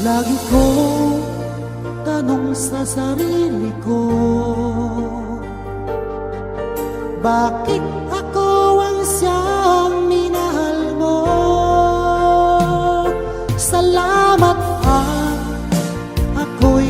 Lagi kong tanong sa sarili ko, bakit ako ang siyang minahal mo? Salamat at ako'y